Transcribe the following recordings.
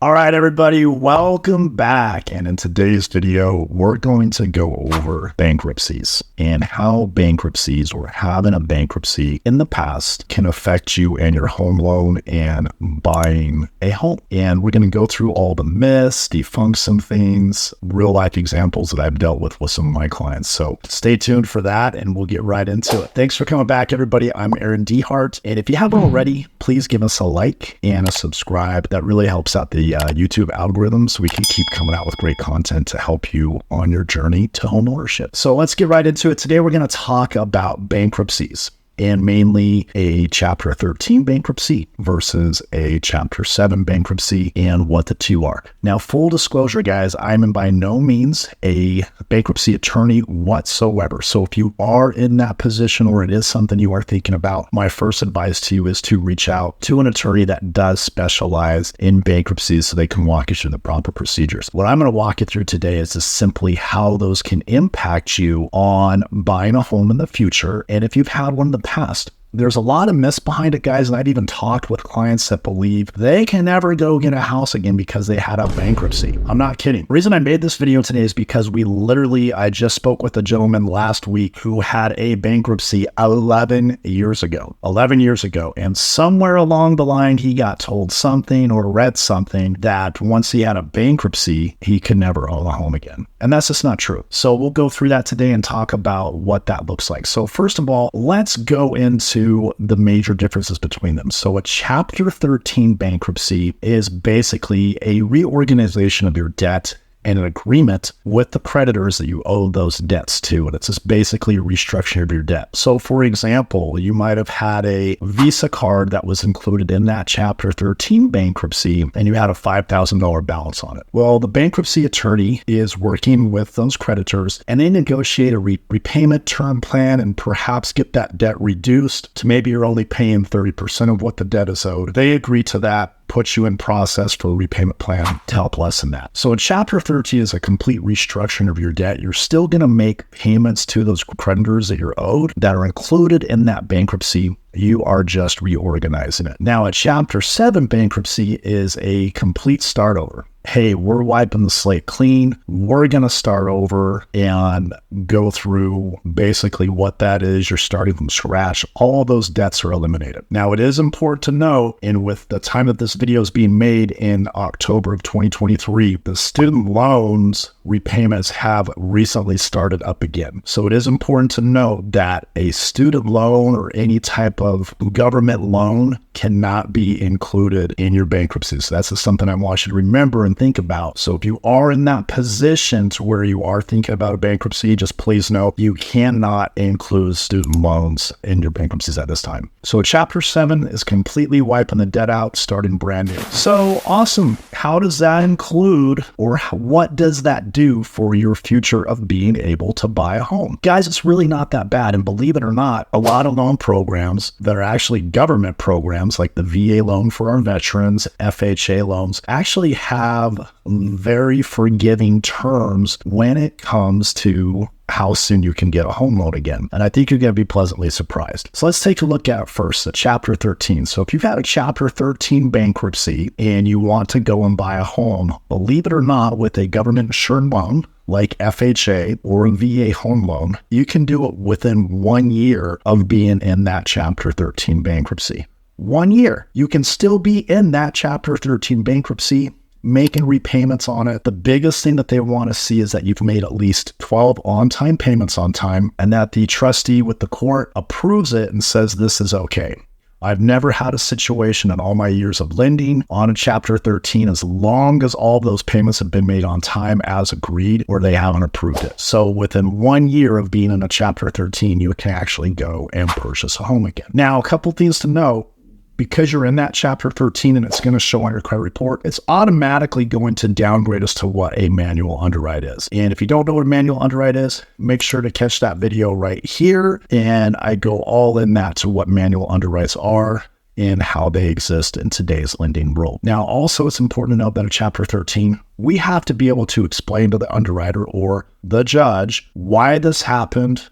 All right, everybody, welcome back. And in today's video, we're going to go over bankruptcies and how bankruptcies or having a bankruptcy in the past can affect you and your home loan and buying a home. And we're going to go through all the myths, debunk some things, real life examples that I've dealt with some of my clients. So stay tuned for that and we'll get right into it. Thanks for coming back, everybody. I'm Aaron Dehart. And if you haven't already, please give us a like and a subscribe. That really helps out the YouTube algorithm so we can keep coming out with great content to help you on your journey to home ownership. So let's get right into it. Today, we're going to talk about bankruptcies and mainly a Chapter 13 bankruptcy versus a Chapter 7 bankruptcy and what the two are. Now, full disclosure, guys, I'm by no means a bankruptcy attorney whatsoever. So if you are in that position or it is something you are thinking about, my first advice to you is to reach out to an attorney that does specialize in bankruptcies so they can walk you through the proper procedures. What I'm going to walk you through today is just simply how those can impact you on buying a home in the future. And if you've had one in the past, there's a lot of myths behind it, guys, and I've even talked with clients that believe they can never go get a house again because they had a bankruptcy. I'm not kidding. The reason I made this video today is because I just spoke with a gentleman last week who had a bankruptcy 11 years ago. 11 years ago. And somewhere along the line, he got told something or read something that once he had a bankruptcy, he could never own a home again. And that's just not true. So we'll go through that today and talk about what that looks like. So first of all, let's go into the major differences between them. So a Chapter 13 bankruptcy is basically a reorganization of your debt and an agreement with the creditors that you owe those debts to. And it's just basically a restructuring of your debt. So for example, you might have had a Visa card that was included in that Chapter 13 bankruptcy, and you had a $5,000 balance on it. Well, the bankruptcy attorney is working with those creditors, and they negotiate a repayment term plan and perhaps get that debt reduced to maybe you're only paying 30% of what the debt is owed. They agree to that, put you in process for a repayment plan to help lessen that. So in Chapter 13 is a complete restructuring of your debt. You're still going to make payments to those creditors that you're owed that are included in that bankruptcy. You are just reorganizing it. Now, a Chapter 7 bankruptcy is a complete start over. Hey, we're wiping the slate clean. We're going to start over and go through basically what that is. You're starting from scratch. All those debts are eliminated. Now, it is important to know, and with the time that this video is being made in October of 2023, the student loans repayments have recently started up again. So it is important to note that a student loan or any type of government loan cannot be included in your bankruptcy. So that's just something I want you to remember and think about. So if you are in that position to where you are thinking about a bankruptcy, just please know you cannot include student loans in your bankruptcies at this time. So Chapter 7 is completely wiping the debt out, starting brand new. So awesome. How does that include, or what does that do for your future of being able to buy a home? Guys, it's really not that bad. And believe it or not, a lot of loan programs that are actually government programs like the VA loan for our veterans, FHA loans, actually have very forgiving terms when it comes to how soon you can get a home loan again. And I think you're going to be pleasantly surprised. So let's take a look at first the Chapter 13. So if you've had a Chapter 13 bankruptcy and you want to go and buy a home, believe it or not, with a government insured loan like FHA or a VA home loan, you can do it within 1 year of being in that Chapter 13 bankruptcy. 1 year. You can still be in that Chapter 13 bankruptcy, making repayments on it. The biggest thing that they want to see is that you've made at least 12 on-time payments on time and that the trustee with the court approves it and says this is okay. I've never had a situation in all my years of lending on a Chapter 13 as long as all those payments have been made on time as agreed or they haven't approved it. So within 1 year of being in a Chapter 13, you can actually go and purchase a home again. Now, a couple things to know. Because you're in that Chapter 13 and it's going to show on your credit report, it's automatically going to downgrade us to what a manual underwrite is. And if you don't know what a manual underwrite is, make sure to catch that video right here. And I go all in that to what manual underwrites are and how they exist in today's lending world. Now, also, it's important to note that in Chapter 13, we have to be able to explain to the underwriter or the judge why this happened,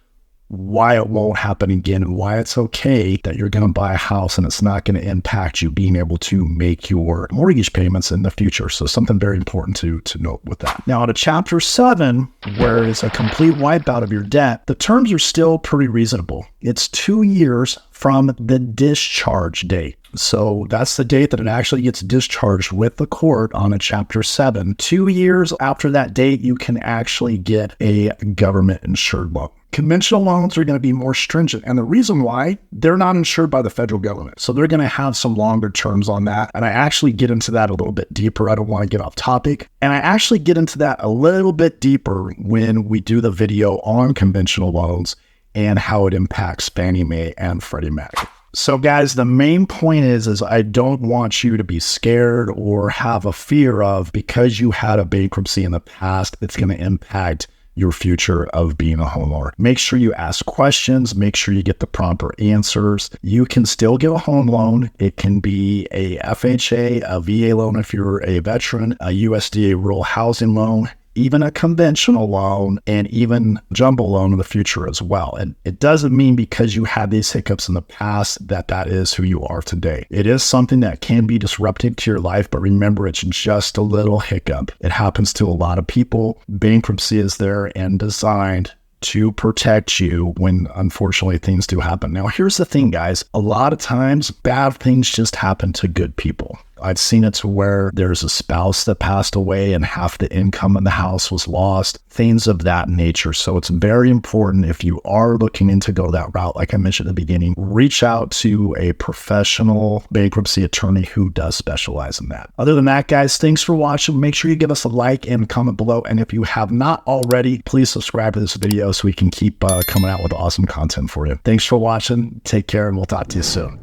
why it won't happen again, and why it's okay that you're going to buy a house and it's not going to impact you being able to make your mortgage payments in the future. So something very important to note with that. Now, to chapter 7, where it's a complete wipeout of your debt, the terms are still pretty reasonable. It's 2 years from the discharge date. So that's the date that it actually gets discharged with the court on a chapter 7. 2 years after that date, you can actually get a government insured loan. Conventional loans are going to be more stringent. And the reason why, they're not insured by the federal government. So they're going to have some longer terms on that. And I actually get into that a little bit deeper. I don't want to get off topic. And I actually get into that a little bit deeper when we do the video on conventional loans and how it impacts Fannie Mae and Freddie Mac. So guys, the main point is I don't want you to be scared or have a fear of, because you had a bankruptcy in the past, it's going to impact your future of being a homeowner. Make sure you ask questions. Make sure you get the proper answers. You can still get a home loan. It can be a FHA, a VA loan if you're a veteran, a USDA rural housing loan, even a conventional loan, and even jumbo loan in the future as well. And it doesn't mean because you had these hiccups in the past that that is who you are today. It is something that can be disruptive to your life, but remember, it's just a little hiccup. It happens to a lot of people. Bankruptcy is there and designed to protect you when unfortunately things do happen. Now, here's the thing, guys. A lot of times bad things just happen to good people. I've seen it to where there's a spouse that passed away and half the income in the house was lost, things of that nature. So it's very important, if you are looking to go that route, like I mentioned at the beginning, reach out to a professional bankruptcy attorney who does specialize in that. Other than that, guys, thanks for watching. Make sure you give us a like and comment below. And if you have not already, please subscribe to this video so we can keep coming out with awesome content for you. Thanks for watching. Take care, and we'll talk to you soon.